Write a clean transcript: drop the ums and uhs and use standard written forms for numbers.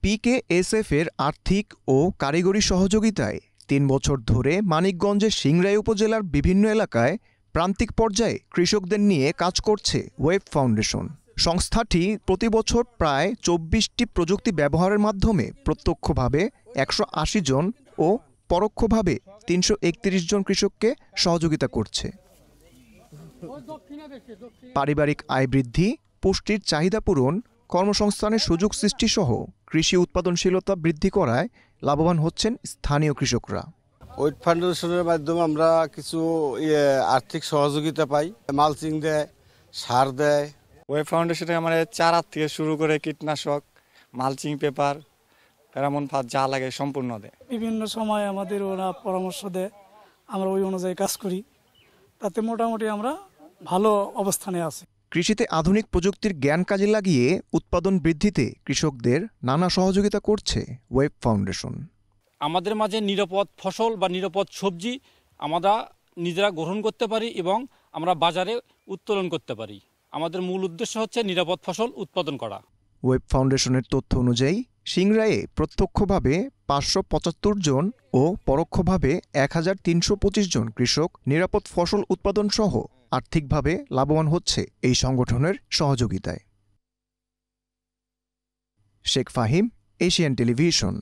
PKSF এর আর্থিক ও কারিগরি সহযোগিতায় ৩ বছর ধরে মানিকগঞ্জের সিংড়াই উপজেলার বিভিন্ন এলাকায় প্রান্তিক পর্যায়ে কৃষকদের নিয়ে কাজ করছে ওয়েব ফাউন্ডেশন। সংস্থাটি প্রতিবছর প্রায় ২৪টি প্রযুক্তি ব্যবহারের মাধ্যমে প্রত্যক্ষভাবে ১৮০ জন ও পরোক্ষভাবে ৩৩১ জন কৃষককে সহযোগিতা করছে। পারিবারিক আয় বৃদ্ধি, পুষ্টির চাহিদা পূরণ, কর্মসংস্থানের সুযোগ সৃষ্টিসহ কৃষি উৎপাদনশীলতা বৃদ্ধি করায় লাভবান হচ্ছেন স্থানীয় কৃষকরা। ওয়েব ফাউন্ডেশনের মাধ্যমে আমরা কিছু আর্থিক সহযোগিতা পাই, মালচিং দেয়, সার দেয়। ওয়েব ফাউন্ডেশনে আমাদের চারা থেকে শুরু করে কীটনাশক, মালচিং পেপার, ফেরামন ফাঁদ যা লাগে সম্পূর্ণ দেয়। বিভিন্ন সময় আমাদের ওরা পরামর্শ দেয়, আমরা ওই অনুযায়ী কাজ করি, তাতে মোটামুটি আমরা ভালো অবস্থানে আছি। কৃষিতে আধুনিক প্রযুক্তির জ্ঞান কাজে লাগিয়ে উৎপাদন বৃদ্ধিতে কৃষকদের নানা সহযোগিতা করছে ওয়েব ফাউন্ডেশন। আমাদের মাঝে নিরাপদ ফসল বা নিরাপদ সবজি আমরা নিজেরা গ্রহণ করতে পারি এবং আমরা বাজারে উত্তোলন করতে পারি। আমাদের মূল উদ্দেশ্য হচ্ছে নিরাপদ ফসল উৎপাদন করা। ওয়েব ফাউন্ডেশনের তথ্য অনুযায়ী সিংড়াইয়ে প্রত্যক্ষভাবে ৫৭৫ জন ও পরোক্ষভাবে ১৩২৫ জন কৃষক নিরাপদ ফসল উৎপাদন সহ আর্থিকভাবে লাভবান হচ্ছে এই সংগঠনের সহযোগিতায়। Sheikh Fahim, Asian television.